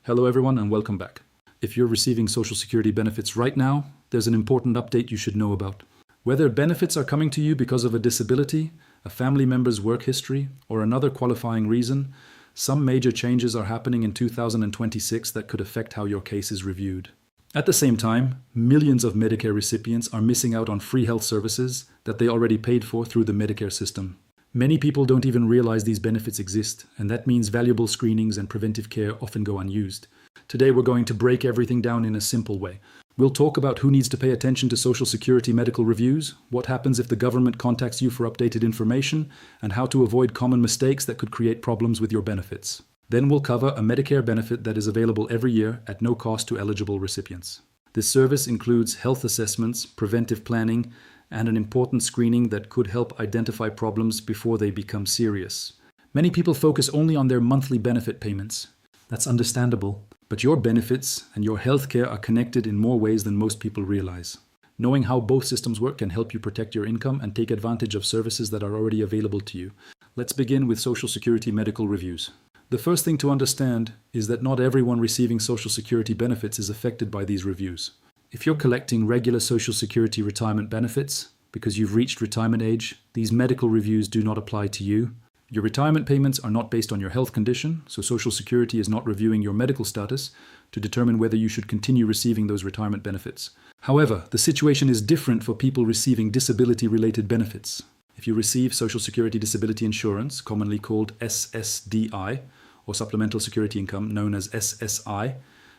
Hello everyone and welcome back. If you're receiving Social Security benefits right now, there's an important update you should know about. Whether benefits are coming to you because of a disability, a family member's work history, or another qualifying reason, some major changes are happening in 2026 that could affect how your case is reviewed. At the same time, millions of Medicare recipients are missing out on free health services that they already paid for through the Medicare system. Many people don't even realize these benefits exist, and that means valuable screenings and preventive care often go unused. Today we're going to break everything down in a simple way. We'll talk about who needs to pay attention to Social Security medical reviews, what happens if the government contacts you for updated information, and how to avoid common mistakes that could create problems with your benefits. Then we'll cover a Medicare benefit that is available every year at no cost to eligible recipients. This service includes health assessments, preventive planning, and an important screening that could help identify problems before they become serious. Many people focus only on their monthly benefit payments. That's understandable, but your benefits and your healthcare are connected in more ways than most people realize. Knowing how both systems work can help you protect your income and take advantage of services that are already available to you. Let's begin with Social Security medical reviews. The first thing to understand is that not everyone receiving Social Security benefits is affected by these reviews. If you're collecting regular Social Security retirement benefits because you've reached retirement age, these medical reviews do not apply to you. Your retirement payments are not based on your health condition, so Social Security is not reviewing your medical status to determine whether you should continue receiving those retirement benefits. However, the situation is different for people receiving disability-related benefits. If you receive Social Security Disability Insurance, commonly called SSDI, or Supplemental Security Income, known as SSI,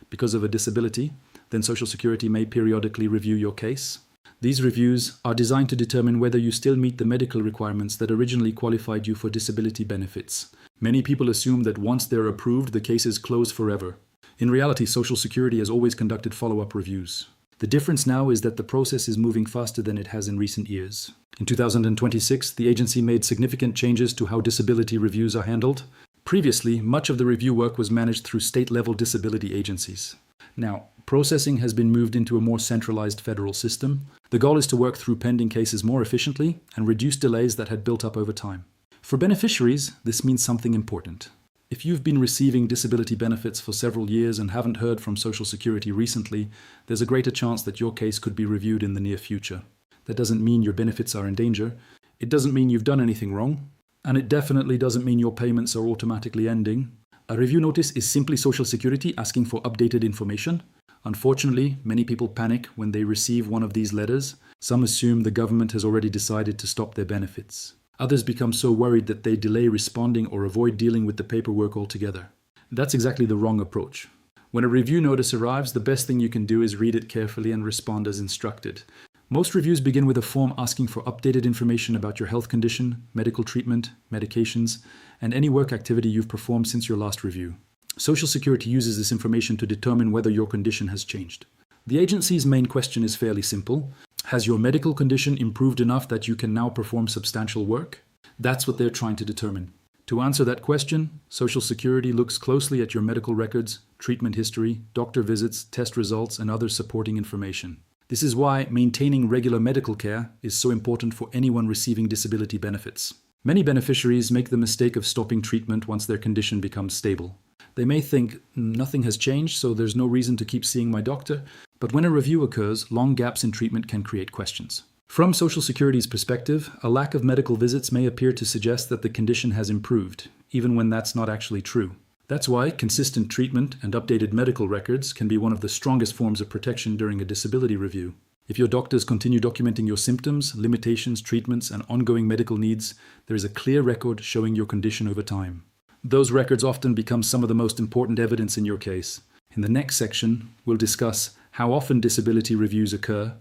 because of a disability, then Social Security may periodically review your case. These reviews are designed to determine whether you still meet the medical requirements that originally qualified you for disability benefits. Many people assume that once they're approved, the case is closed forever. In reality, Social Security has always conducted follow-up reviews. The difference now is that the process is moving faster than it has in recent years. In 2026, the agency made significant changes to how disability reviews are handled. Previously, much of the review work was managed through state-level disability agencies. Now, processing has been moved into a more centralized federal system. The goal is to work through pending cases more efficiently and reduce delays that had built up over time. For beneficiaries, this means something important. If you've been receiving disability benefits for several years and haven't heard from Social Security recently, there's a greater chance that your case could be reviewed in the near future. That doesn't mean your benefits are in danger. It doesn't mean you've done anything wrong. And it definitely doesn't mean your payments are automatically ending. A review notice is simply Social Security asking for updated information. Unfortunately, many people panic when they receive one of these letters. Some assume the government has already decided to stop their benefits. Others become so worried that they delay responding or avoid dealing with the paperwork altogether. That's exactly the wrong approach. When a review notice arrives, the best thing you can do is read it carefully and respond as instructed. Most reviews begin with a form asking for updated information about your health condition, medical treatment, medications, and any work activity you've performed since your last review. Social Security uses this information to determine whether your condition has changed. The agency's main question is fairly simple. Has your medical condition improved enough that you can now perform substantial work? That's what they're trying to determine. To answer that question, Social Security looks closely at your medical records, treatment history, doctor visits, test results, and other supporting information. This is why maintaining regular medical care is so important for anyone receiving disability benefits. Many beneficiaries make the mistake of stopping treatment once their condition becomes stable. They may think, nothing has changed, so there's no reason to keep seeing my doctor. But when a review occurs, long gaps in treatment can create questions. From Social Security's perspective, a lack of medical visits may appear to suggest that the condition has improved, even when that's not actually true. That's why consistent treatment and updated medical records can be one of the strongest forms of protection during a disability review. If your doctors continue documenting your symptoms, limitations, treatments, and ongoing medical needs, there is a clear record showing your condition over time. Those records often become some of the most important evidence in your case. In the next section, we'll discuss how often disability reviews occur,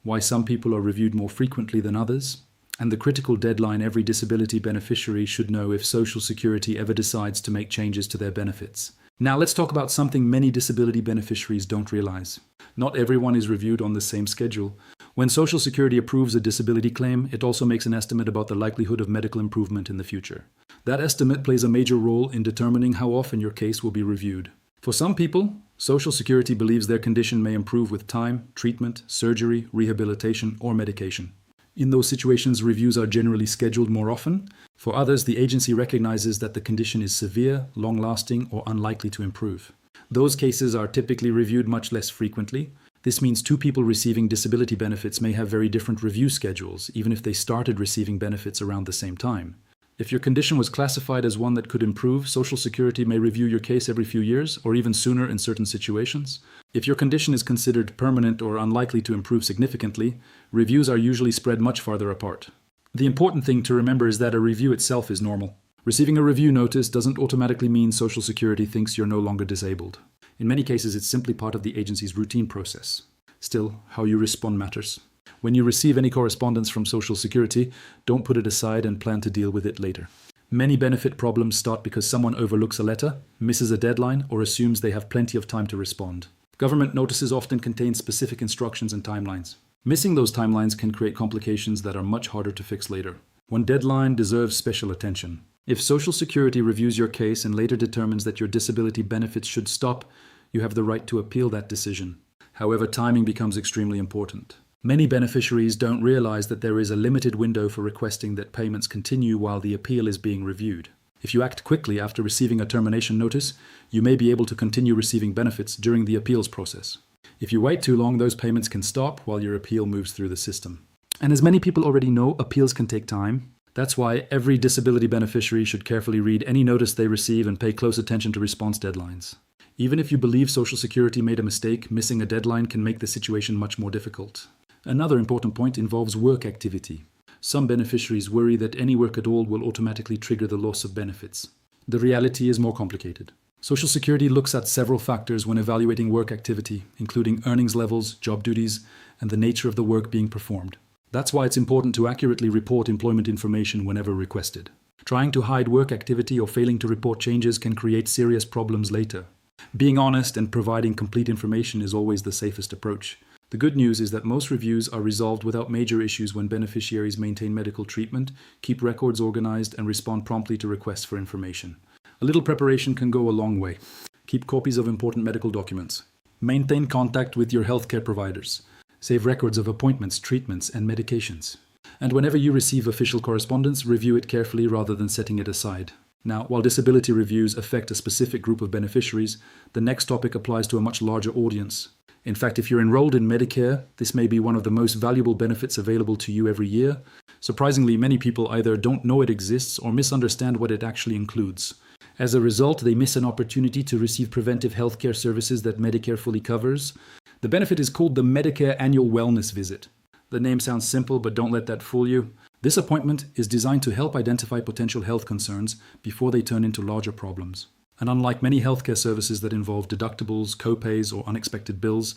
why some people are reviewed more frequently than others, and the critical deadline every disability beneficiary should know if Social Security ever decides to make changes to their benefits. Now let's talk about something many disability beneficiaries don't realize. Not everyone is reviewed on the same schedule. When Social Security approves a disability claim, it also makes an estimate about the likelihood of medical improvement in the future. That estimate plays a major role in determining how often your case will be reviewed. For some people, Social Security believes their condition may improve with time, treatment, surgery, rehabilitation, or medication. In those situations, reviews are generally scheduled more often. For others, the agency recognizes that the condition is severe, long-lasting, or unlikely to improve. Those cases are typically reviewed much less frequently. This means two people receiving disability benefits may have very different review schedules, even if they started receiving benefits around the same time. If your condition was classified as one that could improve, Social Security may review your case every few years, or even sooner in certain situations. If your condition is considered permanent or unlikely to improve significantly, reviews are usually spread much farther apart. The important thing to remember is that a review itself is normal. Receiving a review notice doesn't automatically mean Social Security thinks you're no longer disabled. In many cases, it's simply part of the agency's routine process. Still, how you respond matters. When you receive any correspondence from Social Security, don't put it aside and plan to deal with it later. Many benefit problems start because someone overlooks a letter, misses a deadline, or assumes they have plenty of time to respond. Government notices often contain specific instructions and timelines. Missing those timelines can create complications that are much harder to fix later. One deadline deserves special attention. If Social Security reviews your case and later determines that your disability benefits should stop, you have the right to appeal that decision. However, timing becomes extremely important. Many beneficiaries don't realize that there is a limited window for requesting that payments continue while the appeal is being reviewed. If you act quickly after receiving a termination notice, you may be able to continue receiving benefits during the appeals process. If you wait too long, those payments can stop while your appeal moves through the system. And as many people already know, appeals can take time. That's why every disability beneficiary should carefully read any notice they receive and pay close attention to response deadlines. Even if you believe Social Security made a mistake, missing a deadline can make the situation much more difficult. Another important point involves work activity. Some beneficiaries worry that any work at all will automatically trigger the loss of benefits. The reality is more complicated. Social Security looks at several factors when evaluating work activity, including earnings levels, job duties, and the nature of the work being performed. That's why it's important to accurately report employment information whenever requested. Trying to hide work activity or failing to report changes can create serious problems later. Being honest and providing complete information is always the safest approach. The good news is that most reviews are resolved without major issues when beneficiaries maintain medical treatment, keep records organized, and respond promptly to requests for information. A little preparation can go a long way. Keep copies of important medical documents. Maintain contact with your healthcare providers. Save records of appointments, treatments, and medications. And whenever you receive official correspondence, review it carefully rather than setting it aside. Now, while disability reviews affect a specific group of beneficiaries, the next topic applies to a much larger audience. In fact, if you're enrolled in Medicare, this may be one of the most valuable benefits available to you every year. Surprisingly, many people either don't know it exists or misunderstand what it actually includes. As a result, they miss an opportunity to receive preventive healthcare services that Medicare fully covers. The benefit is called the Medicare Annual Wellness Visit. The name sounds simple, but don't let that fool you. This appointment is designed to help identify potential health concerns before they turn into larger problems. And unlike many healthcare services that involve deductibles, co-pays, or unexpected bills,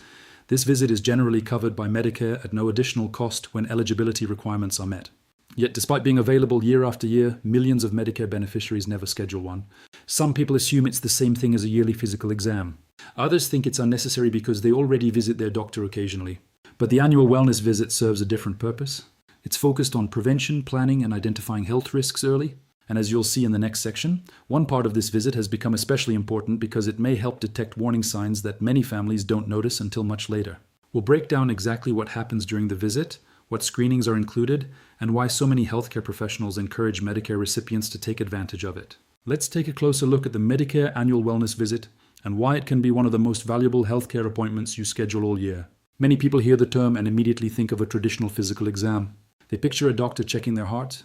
this visit is generally covered by Medicare at no additional cost when eligibility requirements are met. Yet despite being available year after year, millions of Medicare beneficiaries never schedule one. Some people assume it's the same thing as a yearly physical exam. Others think it's unnecessary because they already visit their doctor occasionally. But the annual wellness visit serves a different purpose. It's focused on prevention, planning, and identifying health risks early. And as you'll see in the next section, one part of this visit has become especially important because it may help detect warning signs that many families don't notice until much later. We'll break down exactly what happens during the visit, what screenings are included, and why so many healthcare professionals encourage Medicare recipients to take advantage of it. Let's take a closer look at the Medicare Annual Wellness Visit and why it can be one of the most valuable healthcare appointments you schedule all year. Many people hear the term and immediately think of a traditional physical exam. They picture a doctor checking their heart,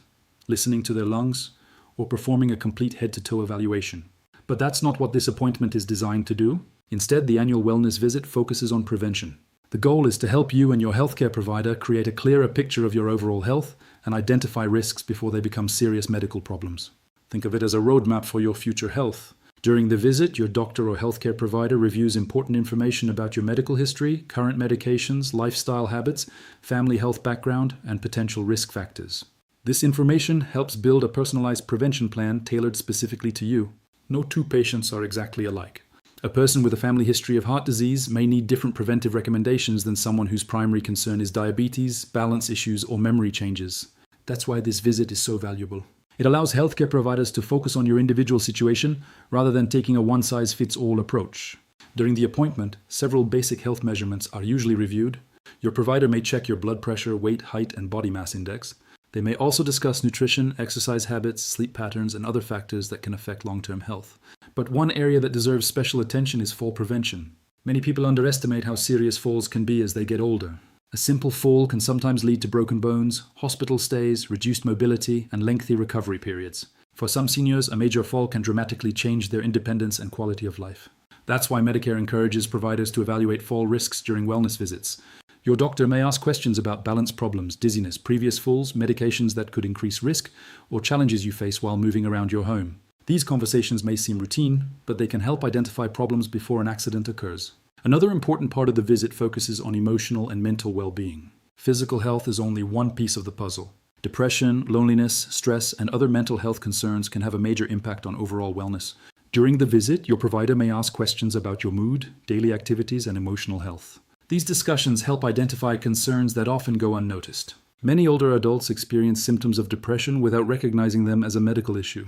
listening to their lungs, or performing a complete head-to-toe evaluation. But that's not what this appointment is designed to do. Instead, the annual wellness visit focuses on prevention. The goal is to help you and your healthcare provider create a clearer picture of your overall health and identify risks before they become serious medical problems. Think of it as a roadmap for your future health. During the visit, your doctor or healthcare provider reviews important information about your medical history, current medications, lifestyle habits, family health background, and potential risk factors. This information helps build a personalized prevention plan tailored specifically to you. No two patients are exactly alike. A person with a family history of heart disease may need different preventive recommendations than someone whose primary concern is diabetes, balance issues, or memory changes. That's why this visit is so valuable. It allows healthcare providers to focus on your individual situation rather than taking a one-size-fits-all approach. During the appointment, several basic health measurements are usually reviewed. Your provider may check your blood pressure, weight, height, and body mass index. They may also discuss nutrition, exercise habits, sleep patterns, and other factors that can affect long-term health. But one area that deserves special attention is fall prevention. Many people underestimate how serious falls can be as they get older. A simple fall can sometimes lead to broken bones, hospital stays, reduced mobility, and lengthy recovery periods. For some seniors, a major fall can dramatically change their independence and quality of life. That's why Medicare encourages providers to evaluate fall risks during wellness visits. Your doctor may ask questions about balance problems, dizziness, previous falls, medications that could increase risk, or challenges you face while moving around your home. These conversations may seem routine, but they can help identify problems before an accident occurs. Another important part of the visit focuses on emotional and mental well-being. Physical health is only one piece of the puzzle. Depression, loneliness, stress, and other mental health concerns can have a major impact on overall wellness. During the visit, your provider may ask questions about your mood, daily activities, and emotional health. These discussions help identify concerns that often go unnoticed. Many older adults experience symptoms of depression without recognizing them as a medical issue.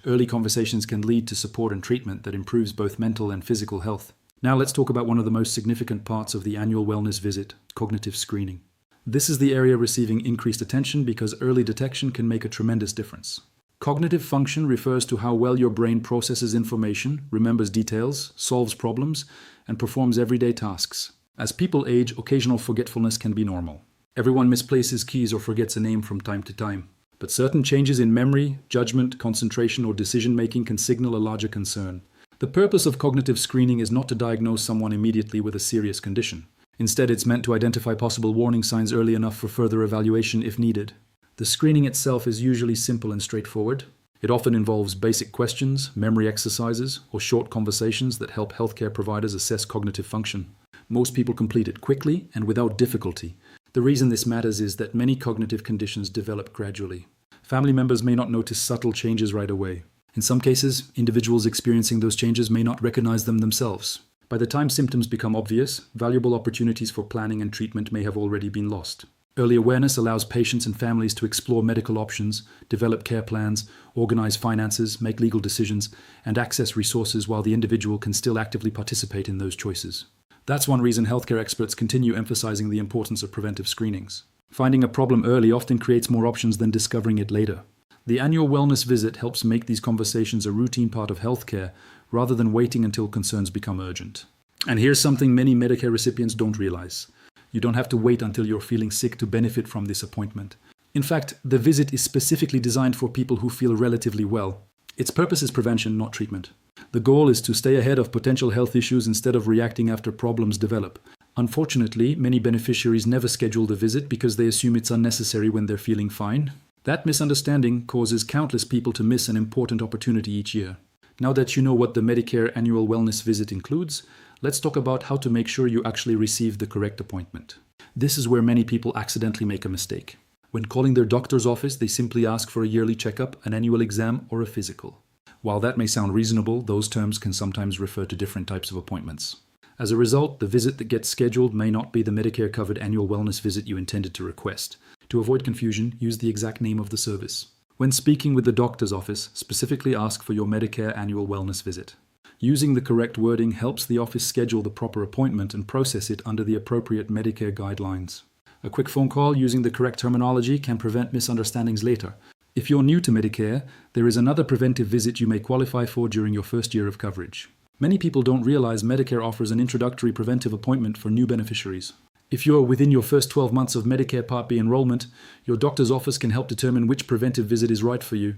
Early conversations can lead to support and treatment that improves both mental and physical health. Now let's talk about one of the most significant parts of the annual wellness visit, cognitive screening. This is the area receiving increased attention because early detection can make a tremendous difference. Cognitive function refers to how well your brain processes information, remembers details, solves problems, and performs everyday tasks. As people age, occasional forgetfulness can be normal. Everyone misplaces keys or forgets a name from time to time. But certain changes in memory, judgment, concentration, or decision-making can signal a larger concern. The purpose of cognitive screening is not to diagnose someone immediately with a serious condition. Instead, it's meant to identify possible warning signs early enough for further evaluation if needed. The screening itself is usually simple and straightforward. It often involves basic questions, memory exercises, or short conversations that help healthcare providers assess cognitive function. Most people complete it quickly and without difficulty. The reason this matters is that many cognitive conditions develop gradually. Family members may not notice subtle changes right away. In some cases, individuals experiencing those changes may not recognize them themselves. By the time symptoms become obvious, valuable opportunities for planning and treatment may have already been lost. Early awareness allows patients and families to explore medical options, develop care plans, organize finances, make legal decisions, and access resources while the individual can still actively participate in those choices. That's one reason healthcare experts continue emphasizing the importance of preventive screenings. Finding a problem early often creates more options than discovering it later. The annual wellness visit helps make these conversations a routine part of healthcare rather than waiting until concerns become urgent. And here's something many Medicare recipients don't realize. You don't have to wait until you're feeling sick to benefit from this appointment. In fact, the visit is specifically designed for people who feel relatively well. Its purpose is prevention, not treatment. The goal is to stay ahead of potential health issues instead of reacting after problems develop. Unfortunately, many beneficiaries never schedule the visit because they assume it's unnecessary when they're feeling fine. That misunderstanding causes countless people to miss an important opportunity each year. Now that you know what the Medicare Annual Wellness Visit includes, let's talk about how to make sure you actually receive the correct appointment. This is where many people accidentally make a mistake. When calling their doctor's office, they simply ask for a yearly checkup, an annual exam, or a physical. While that may sound reasonable, those terms can sometimes refer to different types of appointments. As a result, the visit that gets scheduled may not be the Medicare-covered annual wellness visit you intended to request. To avoid confusion, use the exact name of the service. When speaking with the doctor's office, specifically ask for your Medicare Annual Wellness Visit. Using the correct wording helps the office schedule the proper appointment and process it under the appropriate Medicare guidelines. A quick phone call using the correct terminology can prevent misunderstandings later. If you're new to Medicare, there is another preventive visit you may qualify for during your first year of coverage. Many people don't realize Medicare offers an introductory preventive appointment for new beneficiaries. If you're within your first 12 months of Medicare Part B enrollment, your doctor's office can help determine which preventive visit is right for you.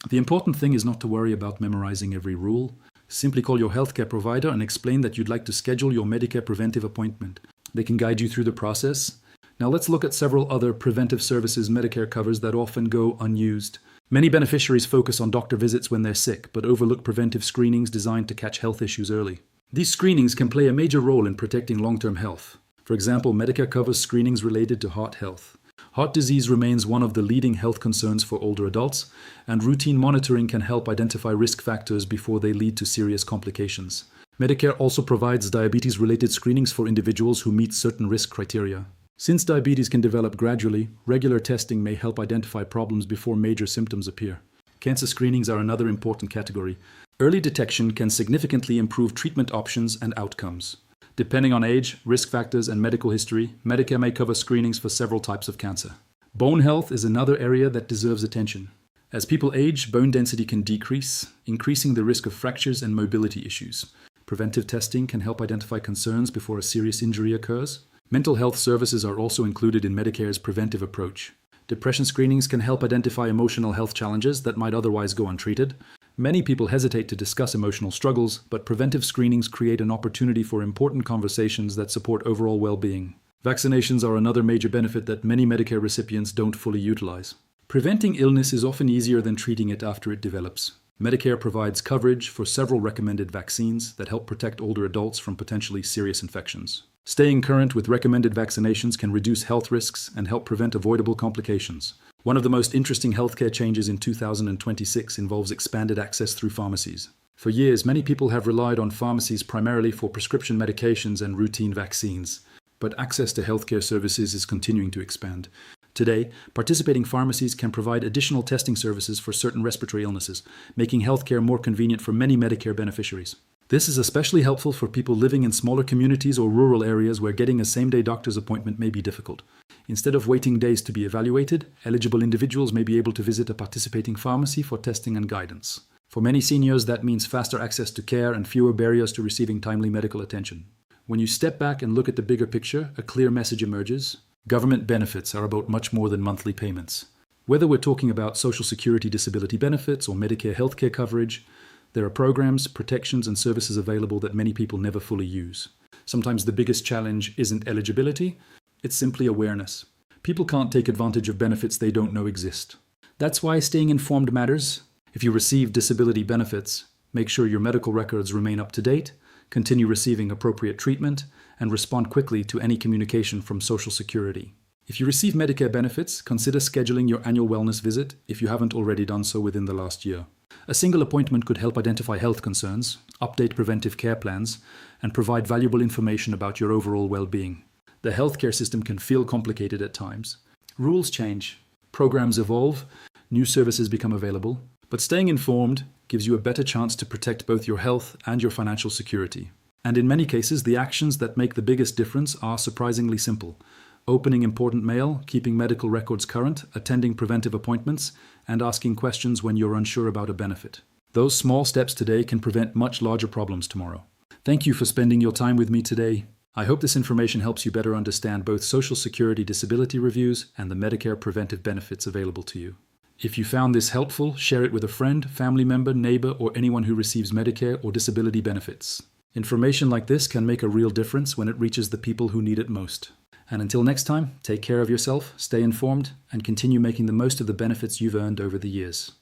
The important thing is not to worry about memorizing every rule. Simply call your healthcare provider and explain that you'd like to schedule your Medicare preventive appointment. They can guide you through the process. Now let's look at several other preventive services Medicare covers that often go unused. Many beneficiaries focus on doctor visits when they're sick, but overlook preventive screenings designed to catch health issues early. These screenings can play a major role in protecting long-term health. For example, Medicare covers screenings related to heart health. Heart disease remains one of the leading health concerns for older adults, and routine monitoring can help identify risk factors before they lead to serious complications. Medicare also provides diabetes-related screenings for individuals who meet certain risk criteria. Since diabetes can develop gradually, regular testing may help identify problems before major symptoms appear. Cancer screenings are another important category. Early detection can significantly improve treatment options and outcomes. Depending on age, risk factors, and medical history, Medicare may cover screenings for several types of cancer. Bone health is another area that deserves attention. As people age, bone density can decrease, increasing the risk of fractures and mobility issues. Preventive testing can help identify concerns before a serious injury occurs. Mental health services are also included in Medicare's preventive approach. Depression screenings can help identify emotional health challenges that might otherwise go untreated. Many people hesitate to discuss emotional struggles, but preventive screenings create an opportunity for important conversations that support overall well-being. Vaccinations are another major benefit that many Medicare recipients don't fully utilize. Preventing illness is often easier than treating it after it develops. Medicare provides coverage for several recommended vaccines that help protect older adults from potentially serious infections. Staying current with recommended vaccinations can reduce health risks and help prevent avoidable complications. One of the most interesting healthcare changes in 2026 involves expanded access through pharmacies. For years, many people have relied on pharmacies primarily for prescription medications and routine vaccines, but access to healthcare services is continuing to expand. Today, participating pharmacies can provide additional testing services for certain respiratory illnesses, making healthcare more convenient for many Medicare beneficiaries. This is especially helpful for people living in smaller communities or rural areas where getting a same-day doctor's appointment may be difficult. Instead of waiting days to be evaluated, eligible individuals may be able to visit a participating pharmacy for testing and guidance. For many seniors, that means faster access to care and fewer barriers to receiving timely medical attention. When you step back and look at the bigger picture, a clear message emerges. Government benefits are about much more than monthly payments. Whether we're talking about Social Security disability benefits or Medicare healthcare coverage, there are programs, protections, and services available that many people never fully use. Sometimes the biggest challenge isn't eligibility, it's simply awareness. People can't take advantage of benefits they don't know exist. That's why staying informed matters. If you receive disability benefits, make sure your medical records remain up to date, continue receiving appropriate treatment, and respond quickly to any communication from Social Security. If you receive Medicare benefits, consider scheduling your annual wellness visit if you haven't already done so within the last year. A single appointment could help identify health concerns, update preventive care plans, and provide valuable information about your overall well-being. The healthcare system can feel complicated at times. Rules change, programs evolve, new services become available, but staying informed gives you a better chance to protect both your health and your financial security. And in many cases, the actions that make the biggest difference are surprisingly simple. Opening important mail, keeping medical records current, attending preventive appointments, and asking questions when you're unsure about a benefit. Those small steps today can prevent much larger problems tomorrow. Thank you for spending your time with me today. I hope this information helps you better understand both Social Security disability reviews and the Medicare preventive benefits available to you. If you found this helpful, share it with a friend, family member, neighbor, or anyone who receives Medicare or disability benefits. Information like this can make a real difference when it reaches the people who need it most. And until next time, take care of yourself, stay informed, and continue making the most of the benefits you've earned over the years.